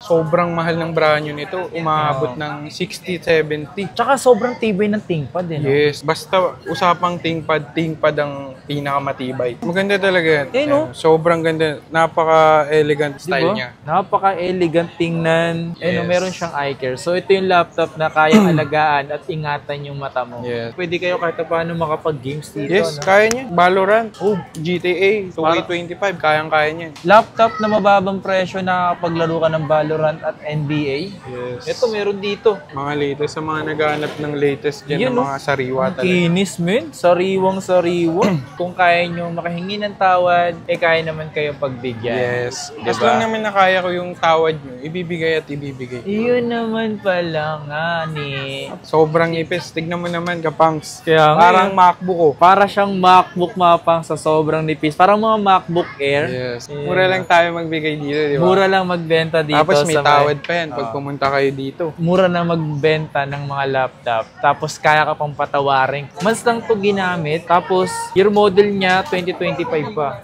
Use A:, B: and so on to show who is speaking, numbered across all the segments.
A: sobrang mahal ng brand new nito. Umabot ng 60, 70.
B: Tsaka sobrang tibay ng ThinkPad eh, no?
A: Yes, basta usapang ThinkPad ang pinakamatibay. Maganda talaga yan.
B: No?
A: Sobrang ganda. Napaka-elegant style niya.
B: Napaka-elegant tingnan.
A: Yes.
B: Meron siyang eye care. So, ito yung laptop na kayang alagaan at ingatan yung mata mo.
A: Yes.
B: Pwede kayo kahit paano makapag-games dito.
A: Yes,
B: no?
A: kaya niya. Valorant, GTA, 2K25, kayang-kaya niya.
B: Laptop na mababang presyo na paglaro ka ng Valorant at NBA.
A: Yes.
B: Ito, meron dito.
A: Mga latest, sa mga naghahanap ng latest dyan ng mga sariwa talaga.
B: Kinis, men. Sariwang-sariwa. Kung kaya nyo makahingi ng tawad, kaya naman kayong pagbigyan.
A: Yes.
B: Diba?
A: As lang naman na kaya ko yung tawad nyo, ibibigay at ibibigay.
B: Iyon naman pala nga ni.
A: Sobrang ipis. Tignan mo naman, kapangs.
B: Kaya
A: Parang MacBook ko.
B: Para siyang MacBook mapang sa sobrang nipis. Parang mga MacBook Air.
A: Yes. Mura lang tayo magbigay dito, di ba?
B: Mura lang magbenta dito.
A: Tapos may
B: sa
A: tawad pa yan pag pumunta kayo dito.
B: Mura na magbenta ng mga laptop. Tapos kaya ka pang patawarin. Mas lang to ginamit. Tapos year model niya 2025 pa.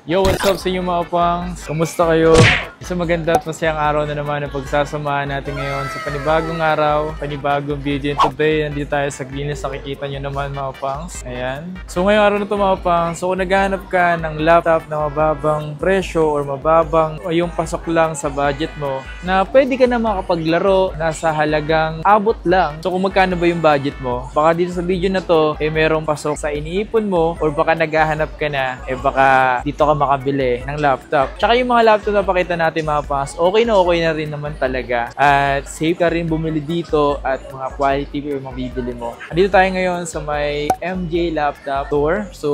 B: Yo, what's up sa inyo mga pangs? Kumusta kayo? Isang maganda at masayang araw na naman ang pagsasamahan natin ngayon sa panibagong araw, panibagong video. And today, nandito tayo sa Greenlist. Nakikita nyo naman mga pangs. Ayan. So ngayong araw na ito mga pangs, so kung naghahanap ka ng laptop na mababang presyo or mababang o yung pasok lang sa budget mo, na pwede ka na makapaglaro, nasa halagang abot lang. So kung magkano ba yung budget mo, baka dito sa video na to, merong pasok sa iniipon mo or baka naghahanap ka na, baka dito ka makabili ng laptop. Tsaka yung mga laptop na pakita natin mga pangs, okay na rin naman talaga. At safe ka rin bumili dito at mga quality yung mabibili mo. Andito tayo ngayon sa may MJ Laptop Store. So,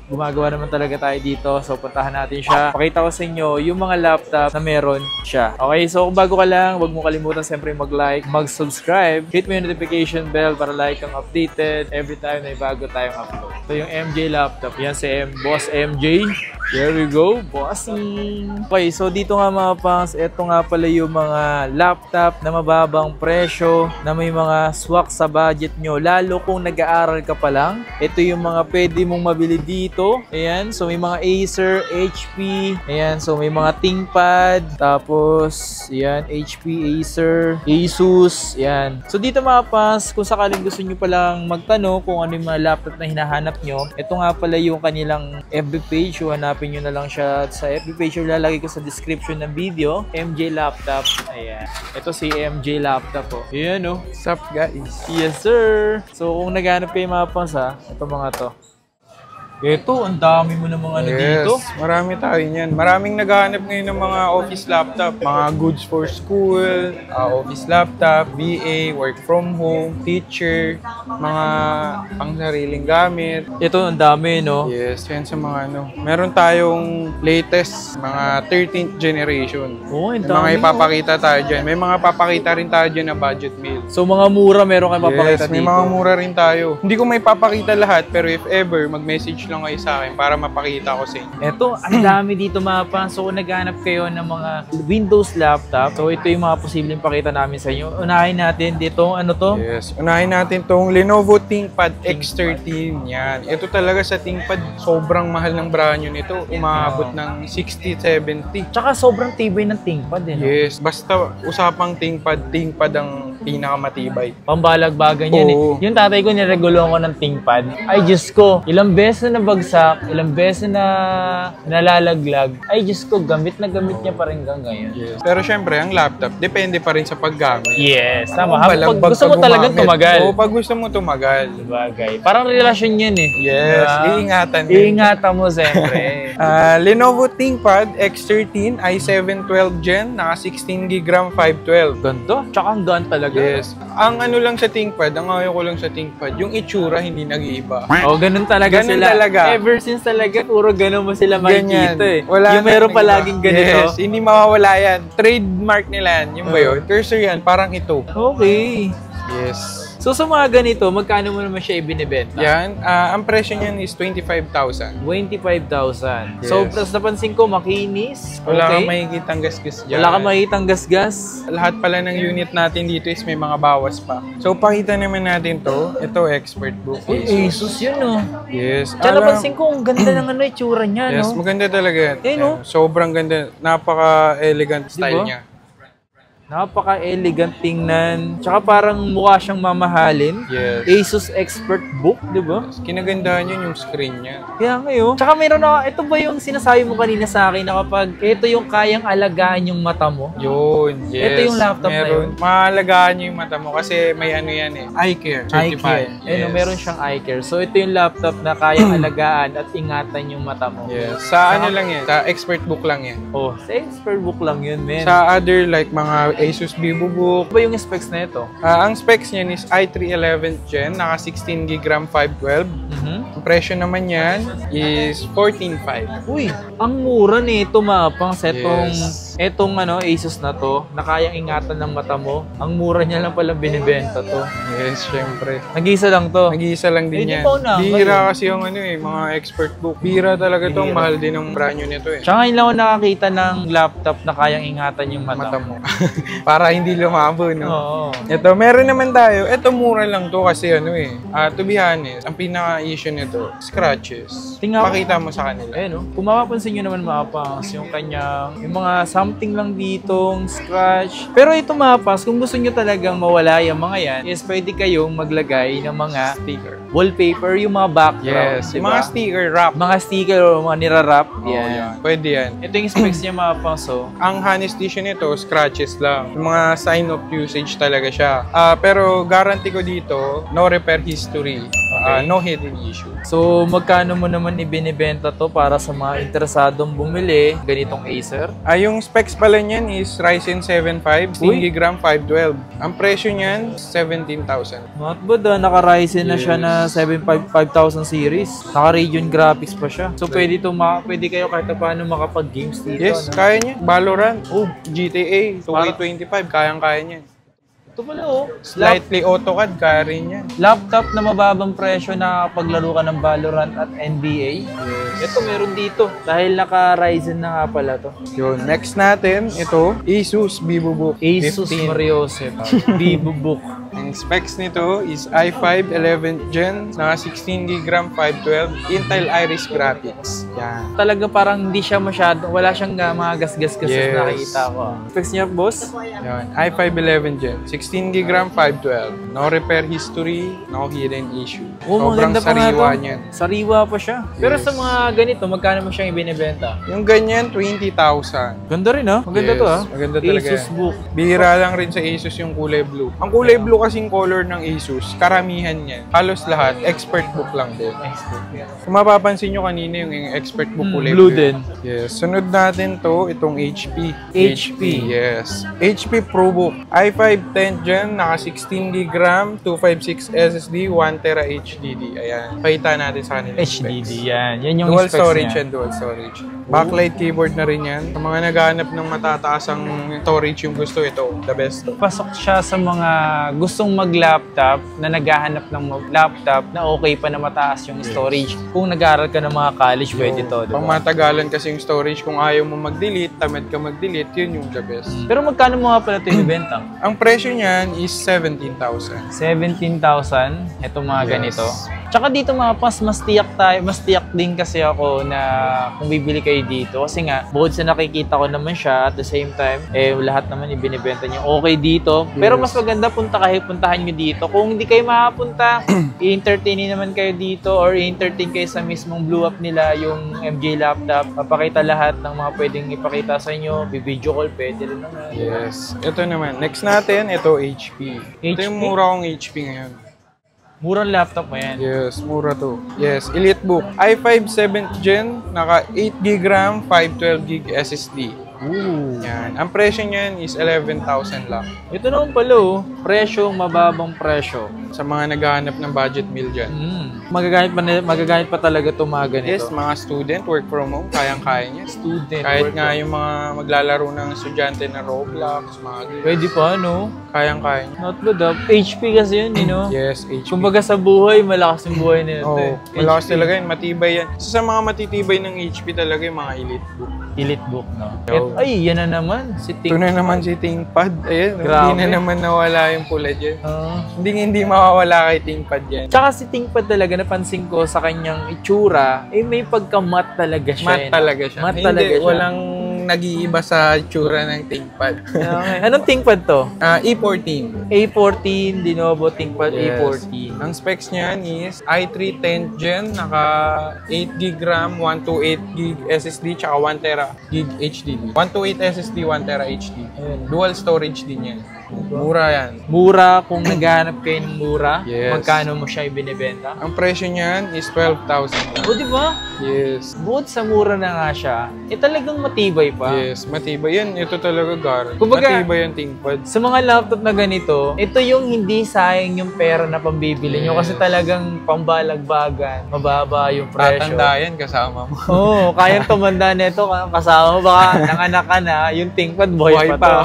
B: gumagawa naman talaga tayo dito. So, puntahan natin siya. Pakita ko sa inyo yung mga laptop na meron siya. Okay, so kung bago ka lang, huwag mo kalimutan siyempre mag-like, mag-subscribe, hit mo yung notification bell para like kang updated every time na bago tayong upload. So, yung MJ Laptop. Yan si Boss MJ. There we go, bossing! Okay, so dito nga mga pangs, ito nga pala yung mga laptop na mababang presyo, na may mga swak sa budget nyo. Lalo kung nag-aaral ka pa lang, ito yung mga pwede mong mabili dito. Ayan, so may mga Acer, HP, ayan, so may mga ThinkPad, tapos, ayan, HP, Acer, Asus, ayan. So dito mga pangs, kung sakaling gusto nyo palang magtanong kung ano yung mga laptop na hinahanap nyo, ito nga pala yung kanilang FB page, hanapin nyo na lang siya sa FB page, lalagay ko sa description ng video, MJ Laptop. Ayan. Ito si MJ Laptop po. Ayan o.
A: What's up guys?
B: Yes sir. So kung naghanap kayo mga pangs ha, ito mga to. Ito, ang dami mo ng mga dito.
A: Marami tayo niyan. Maraming naghahanap ngayon ng mga office laptop. Mga goods for school, office laptop, VA, work from home, teacher, mga pang-sariling gamit.
B: Ito, ang dami, no?
A: Yes, yan sa mga ano. Meron tayong latest, mga 13th generation.
B: Oh, ang
A: May
B: dami.
A: mga ipapakita tayo dyan. May mga papakita rin tayo dyan na budget meal.
B: So, mga mura meron kayo mapakita dito?
A: May mga mura rin tayo. Hindi ko may papakita lahat, pero if ever, mag-message lang kayo sa akin para mapakita ko sa inyo.
B: Ito, ang dami dito mga pangs. So, kung naghanap kayo ng mga Windows laptop, so ito yung mga posibleng pakita namin sa inyo. Unahin natin dito, ano to?
A: Yes, unahin natin tong Lenovo ThinkPad X13. Yan. Ito talaga sa ThinkPad, sobrang mahal ng brand new nito. Umabot ng 60, 70.
B: Tsaka sobrang tibay ng ThinkPad eh, no?
A: Yes, basta usapang ThinkPad ang pinakamatibay.
B: Pambalagbagan yan
A: Oo.
B: eh. Yung tatay ko niregulo ko ng ThinkPad. Ay, Diyos ko, ilang beses na nabagsak, ilang beses na nalalaglag. Ay, Diyos ko, gamit na gamit niya pa rin hanggang ngayon.
A: Yes. Pero syempre, ang laptop, depende pa rin sa paggamit.
B: Yes, tama.
A: Kung
B: Pag gusto mo talagang tumagal.
A: Oo, pag gusto mo tumagal.
B: Bagay. Parang relasyon yan eh.
A: Yes,
B: Diba?
A: iingatan din.
B: Iingatan mo siyempre.
A: Lenovo ThinkPad X13 i7 12 Gen, naka 16 GB RAM 512.
B: Ganto. Tsaka ang gan talaga.
A: Yes. Ang ano lang sa ThinkPad, ang ayaw ko lang sa ThinkPad, yung itsura hindi nag-iiba.
B: Oh, ganun talaga
A: Ganun
B: sila.
A: talaga.
B: Ever since talaga, puro ganun mo sila
A: Ganyan.
B: makikita eh.
A: Wala
B: yung meron
A: nang iba.
B: palaging ganito.
A: Yes, hindi mawawala yan. Trademark nila yan. Yung ba yun? Cursor yan, parang ito.
B: Okay.
A: Yes.
B: So sa mga ganito, magkano mo naman siya ibinibenta?
A: Yan. Ang presyo niyan is 25,000.
B: 25,000.
A: Yes.
B: So, plus napansin ko, makinis.
A: Wala
B: Okay.
A: kang makikitang gasgas dyan.
B: Wala kang makikitang gasgas.
A: Lahat pala ng unit natin dito is may mga bawas pa. So, pakita naman natin to. Ito, expert book.
B: Uy, Asus yun oh.
A: Yes.
B: Tsaka napansin ko, ang ganda ng ano, itsura niya,
A: Yes,
B: no?
A: maganda talaga.
B: Eh, no?
A: Sobrang ganda. Napaka-elegant style
B: Diba?
A: niya.
B: Napaka-elegant tingnan. Tsaka parang mukha siyang mamahalin.
A: Yes.
B: Asus Expert Book, di ba?
A: Kinagandahan yun yung screen niya.
B: Kaya ngayon. Tsaka meron ako, ito ba yung sinasabi mo kanina sa akin na kapag ito yung kayang alagaan yung mata mo?
A: Yun, yes.
B: Ito yung laptop na yun.
A: Mahalagaan niyo yung mata mo kasi may ano yan eh. Eye care. Certified.
B: Yes. Meron siyang eye care. So ito yung laptop na kayang alagaan at ingatan yung mata mo.
A: Yes. Sa ano lang yan? Sa expert book lang yan.
B: Oh, sa Expert Book lang yun, men.
A: Sa other like mga Asus VivoBook.
B: Ano ba yung specs na ito?
A: Ang specs niyan is i3 11th Gen, naka 16GB RAM 512. Ang presyo naman yan is 14,500.
B: Uy, ang mura nito mapang sa
A: Yes.
B: etong Asus na to, na kayang ingatan ng mata mo. Ang mura niya lang pala binibenta to.
A: Yes, syempre.
B: Nag-isa lang to.
A: Nag-iisa lang din
B: di
A: yan.
B: ba una?
A: Bihira kasi yung mga expert book. Bihira talaga tong mahal din ang brand nito eh.
B: Tsaka ngayon lang ako nakakita ng laptop na kayang ingatan yung mata
A: Mo. Para hindi lumabo, no?
B: Oo.
A: Ito, meron naman tayo. Ito, mura lang to kasi to be honest, ang pinaka-issue nito, scratches.
B: Tingnan mo.
A: Pakita mo sa kanila.
B: Ayun, kung mapapansin nyo naman mapas, yung mga something lang ditong scratch. Pero ito mapas, kung gusto nyo talagang mawala yung mga yan, is pwede kayong maglagay ng mga
A: Sticker.
B: wallpaper, yung mga background.
A: Yes.
B: Diba?
A: Mga sticker wrap.
B: Mga sticker o mga nirarap.
A: Yan. Pwede yan.
B: Ito yung specs niya mapas, so.
A: Ang honesty nito, scratches lang. Yung mga sign of usage talaga siya. Pero guarantee ko dito, no repair history. No hidden issue.
B: So, magkano mo naman ibinibenta to para sa mga interesadong bumili ganitong Acer?
A: Yung specs pala niyan is Ryzen 7 5, 16GB RAM 512. Ang presyo niyan, 17,000.
B: Not bad naka-Ryzen na siya na 5000 series. Naka-Radeon graphics pa siya. So, pwede kayo kahit paano makapag-games dito.
A: Yes, kaya niya. Valorant, GTA, 2K25, kayang-kaya niya.
B: Ito pala
A: Slightly AutoCAD, kaya rin yan.
B: Laptop na mababang presyo na paglaro ka ng Valorant at NBA.
A: Yes.
B: Ito meron dito. Dahil naka-Ryzen na nga pala to.
A: Yun. Next natin, ito, Asus VivoBook
B: Asus
A: 15.
B: Mariosep. VivoBook.
A: Ang specs nito is i5 11th Gen, naka 16GB RAM 512, Intel Iris Graphics. Yan.
B: Talaga parang hindi siya wala siyang mga gas-gas-gas
A: Yes.
B: na nakikita ko. Specs niya, boss?
A: Yan. i5 11th Gen, 16GB RAM 512, no repair history, no hidden issue. Sobrang
B: Maganda pa nga
A: sariwa
B: to.
A: niyan.
B: Sariwa pa siya. Pero
A: Yes.
B: sa mga ganito, magkano mo siyang ibinibenta?
A: Yung ganyan, 20,000.
B: Ganda rin Maganda
A: Yes,
B: to
A: maganda talaga
B: Asus
A: yan.
B: Book.
A: Bihira lang rin sa Asus yung kulay blue. Ang kulay blue kasing color ng Asus, karamihan niyan. Halos lahat, expert book lang din. Kung mapapansin nyo kanina yung expert book kulay
B: Blue din.
A: Yes. Sunod natin to, itong HP.
B: HP.
A: Yes. HP ProBook. i5 10th Gen, naka 16GB RAM, 256 SSD, 1TB HDD. Ayan. Pakita natin sa kanila.
B: HDD yan. Yan yung
A: Dual
B: specs
A: storage
B: niya.
A: yan, dual storage. Backlight keyboard na rin yan. Sa mga naghahanap ng matataasang storage yung gusto, ito, the best.
B: Pasok siya sa mga gustong mag-laptop na naghahanap ng laptop na okay pa na mataas yung storage. Kung nag-aaral ka ng mga college, pwede to, di
A: Pang
B: ba?
A: matagalan kasi yung storage, kung ayaw mo mag-delete, tamad ka mag-delete, yun yung the best.
B: Pero magkano mo nga pala ito ibibenta?
A: Ang presyo niyan is 17,000.
B: 17,000. Ito mga
A: Yes.
B: ganito. Tsaka dito mga pas, mas tiyak din kasi ako na kung bibili kayo dito. Kasi nga, bukod sa nakikita ko naman siya, at the same time, lahat naman ibinibenta niyo okay dito. Pero mas maganda puntahan nyo dito. Kung hindi kayo makapunta, i-entertain naman kayo dito or i-entertain kayo sa mismong blue up nila, yung MJ laptop. Papakita lahat ng mga pwedeng ipakita sa inyo. Video call, pwede rin naman.
A: Yes. Ito naman. Next natin, ito HP. Ito yung
B: HP?
A: mura kong HP ngayon.
B: Murang laptop mo yan.
A: Yes, mura to. Yes, EliteBook. i5 7th Gen, naka 8GB RAM, 512GB SSD.
B: Ooh.
A: Yan. Ang presyo niyan is 11,000 lang.
B: Ito naman pala presyo, mababang presyo.
A: Sa mga naghahanap ng budget meal dyan.
B: Magagamit pa talaga itong mga ganito.
A: Yes, mga student, work from home, kayang-kaya niya.
B: Student.
A: Kahit
B: work
A: nga
B: from-
A: yung mga maglalaro ng estudyante na Roblox, mga ganyan.
B: Pwede pa, no?
A: Kayang-kaya niya.
B: Not bad, HP kasi yun,
A: Yes, HP.
B: Kumbaga sa buhay, malakas yung buhay nila.
A: Oo, malakas talaga yun, matibay yan. Sa mga matitibay ng HP talaga yung mga EliteBook.
B: EliteBook, no?
A: Yo.
B: Ay, yan na naman. Si
A: Ito na naman si ThinkPad. Ayan,
B: Grabe.
A: hindi na naman nawala yung pula dyan.
B: Ah.
A: Hindi mawawala kay ThinkPad yan.
B: Tsaka si ThinkPad talaga, napansin ko sa kanyang itsura, may pagka-matte talaga siya.
A: Matte talaga siya.
B: Matte
A: Hindi,
B: talaga siya.
A: walang nag-iiba sa tsura ng ThinkPad.
B: Okay. Anong ThinkPad to?
A: E14.
B: A14, Lenovo ThinkPad
A: Yes.
B: A14.
A: Ang specs niyan is i3 10th Gen, naka 8GB RAM, 128GB SSD, tsaka 1TB HDD. 128 SSD, 1TB HD. Dual storage din yan. Mura yan.
B: Mura, kung naghahanap kayo ng mura,
A: Yes.
B: magkano mo siya ibinibenta?
A: Ang presyo niyan is 12,000.
B: O, di ba?
A: Yes.
B: Bukod sa mura na nga siya, talagang matibay pa.
A: Yes, matibay yan. Ito talaga, Gar.
B: Kumbaga,
A: matibay yung ThinkPad.
B: Sa mga laptop na ganito, ito yung hindi sayang yung pera na pambibili nyo kasi talagang pambalagbagan, mababa yung presyo.
A: Tatanda yan kasama mo.
B: Oo, kayang tumanda nito kasama mo. Baka nanganak ka na, yung ThinkPad buhay pa to.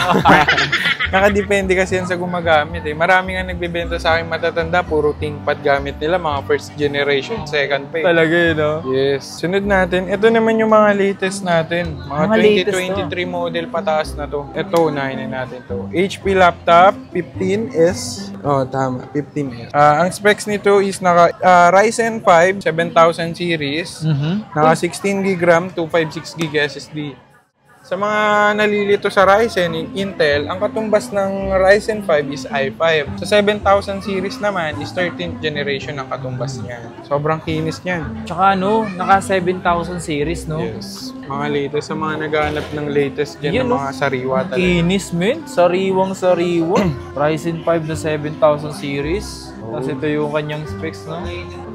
A: Nakadepende kasi yan sa gumagamit eh. Marami nga nagbebenta sa akin matatanda, puro ThinkPad gamit nila, mga first generation, second pa eh.
B: Talaga yun, no?
A: Yes. Sunod natin, ito naman yung mga latest natin. Mga
B: Mga latest
A: 2023 model pataas na to. Ito, unahin na natin to. HP laptop 15S. Oh, tama. 15S. Ang specs nito is naka Ryzen 5 7000 series. Naka 16GB RAM, 256GB SSD. Sa mga nalilito sa Ryzen, Intel, ang katumbas ng Ryzen 5 is i5. Sa 7000 series naman is 13th generation ang katumbas niya. Sobrang kinis niyan.
B: Tsaka naka 7,000 series, no?
A: Yes. Mga latest, sa mga naghahanap ng latest dyan
B: Yun,
A: ng mga sariwa talaga.
B: Kinis, men. Sariwang-sariwa. Ryzen 5 na 7,000 series. Tapos ito yung kanyang specs, no?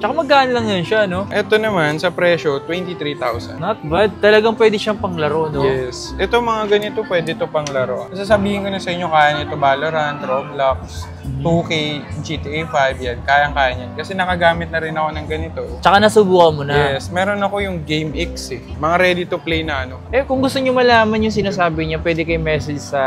B: Tsaka magkano lang yan siya, no?
A: Ito naman, sa presyo, 23,000.
B: Not bad. Talagang pwede siyang panglaro, no?
A: Yes. Ito mga ganito, pwede ito pang laro. Sasabihin ko na sa inyo, kaya nito Valorant, Roblox, 2K, GTA 5, yan. Kayang-kaya niyan. Kasi nakagamit na rin ako ng ganito.
B: Tsaka nasubukan mo na.
A: Yes. Meron ako yung Game X eh. Mga ready to play na ano.
B: Eh, kung gusto niyo malaman yung sinasabi niya, pwede kayo message sa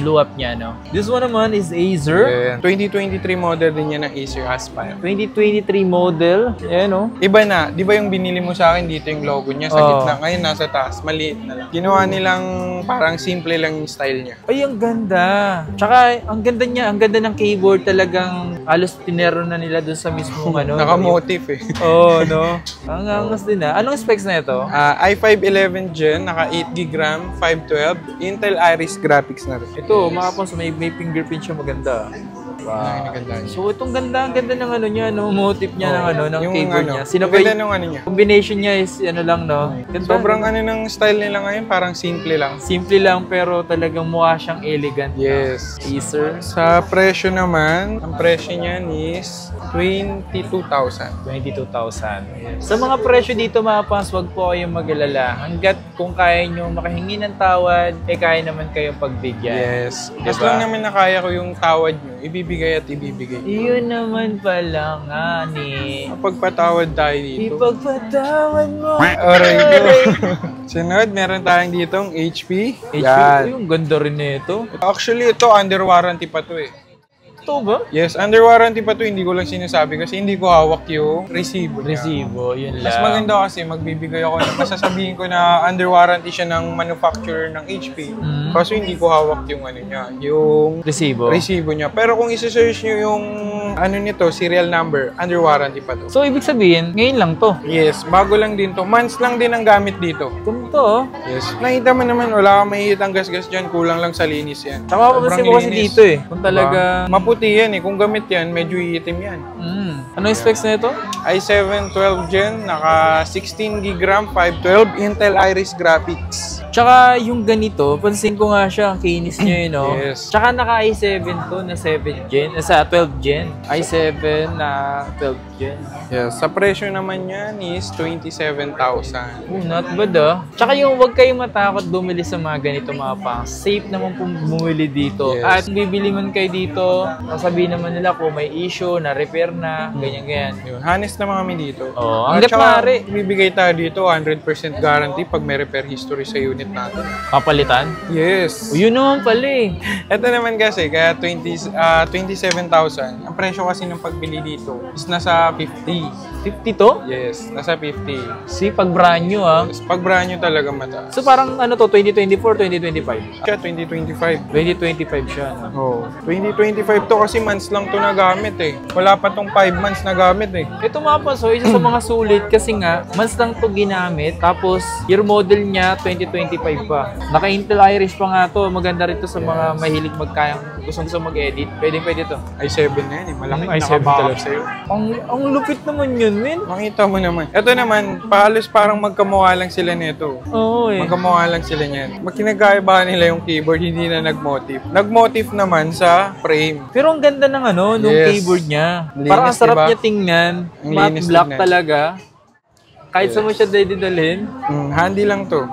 B: blue app niya, no? This one naman is Acer.
A: Yan. 2023 model din yan ng Acer Aspire.
B: 2023 model. Ayan, no?
A: Iba na. Di ba yung binili mo sa akin dito yung logo niya sa
B: Oo.
A: gitna? Ngayon nasa taas. Maliit na lang. Ginawa nilang parang simple lang yung style niya.
B: Ay, ang ganda. Tsaka, ang ganda niya. Ang ganda ng keyboard talagang halos tinero na nila dun sa mismong ano.
A: Naka-motif eh.
B: Oo, no? Ang angas din ah. Anong specs na ito?
A: i5 11 Gen, naka 8GB RAM, 512, Intel Iris graphics na rin.
B: Ito, makapos may fingerprint siya maganda.
A: Wow.
B: So, itong ganda, ang ganda ng ano niya, no? Motif niya ng ano, ng
A: Yung
B: keyboard
A: ano,
B: niya.
A: ang
B: Sinabay,
A: ganda ng ano niya.
B: combination niya is ano lang, no? Ganda.
A: Sobrang ano ng style nila ngayon, parang simple lang.
B: Simple lang pero talagang mukha siyang elegant.
A: Yes.
B: Acer.
A: Sa presyo naman, ang presyo niyan is 22,000.
B: 22,000. Sa mga presyo dito, mga pans, wag po kayong mag-alala. Hanggat kung kaya nyo makahingi ng tawad, kaya naman kayong pagbigyan.
A: Yes.
B: Diba?
A: As long naman na kaya ko yung tawad nyo, ibibigay at ibibigay.
B: Yun naman pala nga ni.
A: Pagpatawad tayo dito.
B: Ipagpatawad mo.
A: Alright. Sunod, meron tayong ditong HP.
B: Ay, yung ganda rin nito.
A: Actually, ito under warranty pa to eh.
B: Ito ba?
A: Yes, under warranty pa to. Hindi ko lang sinasabi kasi hindi ko hawak yung resibo niya.
B: Resibo, yun lang.
A: Mas maganda kasi magbibigay ako na masasabihin ko na under warranty siya ng manufacturer ng HP. Kaso hindi ko hawak yung ano niya, yung
B: Resibo.
A: resibo niya. Pero kung isi-search niyo yung ano nito, serial number, under warranty pa to.
B: So, ibig sabihin, ngayon lang to.
A: Yes, bago lang din to. Months lang din ang gamit dito.
B: Ganito, oh.
A: Yes. Nakita mo naman, wala kang makikitang gas-gas dyan. Kulang lang sa linis yan.
B: Tama pa kasi mo kasi
A: linis.
B: dito eh. Kung talaga...
A: Maputi yan eh. Kung gamit yan, medyo iitim yan.
B: Ano yung specs na ito?
A: i7 12 Gen, naka 16GB RAM, 512, Intel Iris graphics.
B: Tsaka yung ganito, pansin ko nga siya, ang kinis niya yun, no?
A: Yes.
B: Tsaka naka i7 to na 7 gen, sa 12 gen. i7 na 12 gen.
A: Yes. Sa presyo naman yan is 27,000.
B: Not bad ah. Tsaka yung huwag kayong matakot bumili sa mga ganito mga pang. Safe naman pong bumili dito.
A: Yes.
B: At bibili man kayo dito, sasabihin naman nila kung may issue, na repair na, ganyan-ganyan.
A: Yun. Honest naman kami dito.
B: Oo,
A: At
B: hanggat
A: saka,
B: maaari.
A: bibigay tayo dito 100% guarantee pag may repair history sa unit natin.
B: Papalitan?
A: Yes.
B: O yun naman pala eh.
A: Ito naman kasi, kaya 27,000. Ang presyo kasi ng pagbili dito is nasa 50.
B: 50 to?
A: Yes, nasa 50.
B: Si pag brand new ah.
A: Yes, pag brand new talaga mataas.
B: So parang ano to, 2024, 2025?
A: Siya, 2025.
B: 2025 siya. No?
A: Oh, 2025 to kasi months lang to nagamit eh. Wala pa tong 5 months nagamit eh.
B: Ito mga paso, isa sa mga sulit kasi nga, months lang to ginamit. Tapos, year model niya, 2025 pa. Naka-Intel Iris pa nga to. Maganda rin to sa mga mahilig gustong mag-edit. Pwede to.
A: i7 na yan eh. Malaki
B: i7
A: naka-backup
B: talaga.
A: sa'yo.
B: Ang lupit naman yun, men.
A: Makita mo naman. Ito naman, halos parang magkamukha lang sila nito.
B: Oo eh.
A: Magkamukha lang sila niyan. Magkinagkaiba nila yung keyboard, hindi na nag-motif. Nag-motif naman sa frame.
B: Pero ang ganda ng nung
A: Yes.
B: keyboard niya.
A: Linis,
B: Parang ang sarap
A: diba?
B: niya tingnan.
A: Ang
B: Matte
A: linis
B: black
A: tingnan.
B: talaga. Kahit sa mo siya dadalhin.
A: Handy lang to.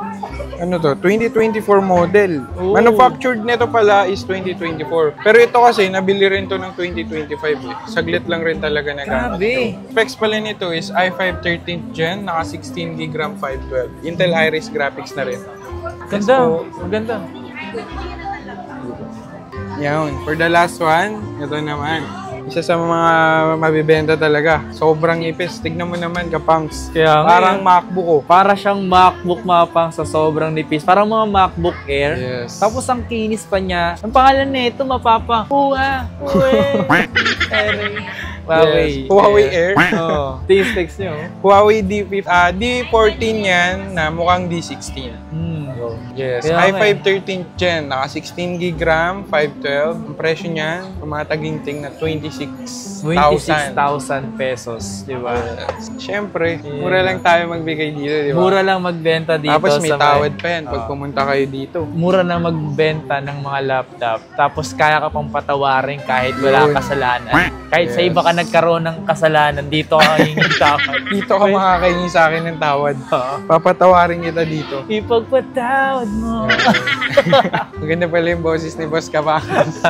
A: Ano to? 2024 model.
B: Oh.
A: Manufactured nito pala is 2024. Pero ito kasi, nabili rin to ng 2025 eh. Saglit lang rin talaga nagamit
B: Grabe.
A: to. Specs pala nito is i5 13th gen, naka 16GB RAM 512. Intel Iris graphics na rin.
B: Ganda.
A: So,
B: Maganda.
A: Yan. For the last one, ito naman. Isa sa mga mabibenta talaga. Sobrang ipis. Tignan mo naman, kapangs.
B: Kaya nga
A: Parang
B: eh.
A: MacBook oh.
B: Para siyang MacBook mapang sa sobrang nipis. Parang mga MacBook Air.
A: Yes.
B: Tapos ang kinis pa niya. Ang pangalan nito, mapapa. Huawei.
A: Yes. Huawei Air.
B: Oo. Ito yung specs niyo.
A: Huawei D14 yan na mukhang D16. Yes.
B: Kaya nga
A: i5 13th gen, naka 16GB RAM, 512. Ang presyo niyan, tumataginting na 26,000.
B: 26,000 pesos, di ba?
A: Siyempre, mura lang tayo magbigay dito, di ba?
B: Mura lang magbenta dito.
A: Tapos may
B: sa
A: tawad pa yan pag pumunta kayo dito.
B: Mura na magbenta ng mga laptop. Tapos kaya ka pang patawarin kahit wala
A: Yun.
B: kasalanan. Kahit sa
A: Yes.
B: iba ka nagkaroon ng kasalanan, dito ka hingin tawad.
A: Dito ka makakahingi sa akin ng tawad. Papatawarin kita dito.
B: Ipagpatawad mo.
A: Maganda pala yung boses ni Boss Kapangas.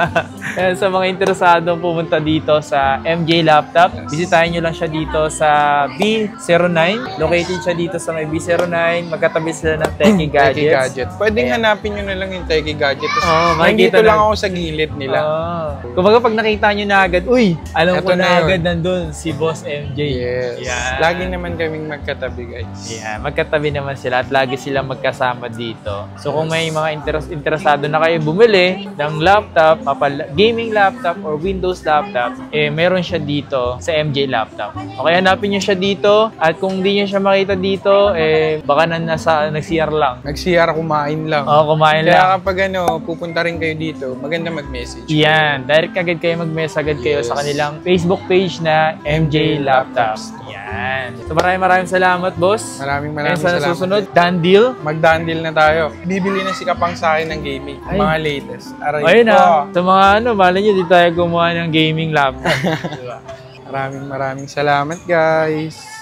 B: Ayan, sa mga interesadong pumunta dito sa MJ Laptop, bisitahin nyo lang siya dito sa B09. Located siya dito sa may B09. Magkatabi sila ng Techie Gadgets.
A: Techie Gadget. Pwedeng hanapin nyo na lang yung Techie Gadget. Tapos,
B: Oo,
A: nandito
B: makikita
A: lang
B: na-
A: ako sa gilid nila.
B: Kumbaga pag nakita nyo na agad, uy, alam
A: Eto
B: ko na
A: na yun.
B: agad nandun si Boss MJ.
A: Yes.
B: Yan.
A: Lagi naman kaming magkatabi, guys.
B: Yeah, magkatabi naman sila at lagi silang magkasama dito. So kung may mga interesado na kayo bumili ng laptop, gaming laptop or Windows laptop, meron siya dito sa MJ Laptop. Okay, hanapin niyo siya dito at kung di niyo siya makita dito, baka nag-CR lang.
A: Nag-CR kumain lang.
B: Oo, kumain lang.
A: Kaya kapag pupunta rin kayo dito, maganda mag-message.
B: Yan, direct agad kayo mag-message agad kayo sa kanilang Facebook page na MJ Laptops. Yan. So maraming salamat, boss.
A: Maraming
B: Ngayon sa
A: salamat.
B: susunod, done deal.
A: Magdandil na tayo. Bibili na si Kapang sa akin ng gaming.
B: Ay.
A: Mga latest. Aray
B: Ayun
A: ko.
B: Sa mga malay nyo, di tayo gumawa ng gaming laptop. Diba?
A: Maraming salamat, guys.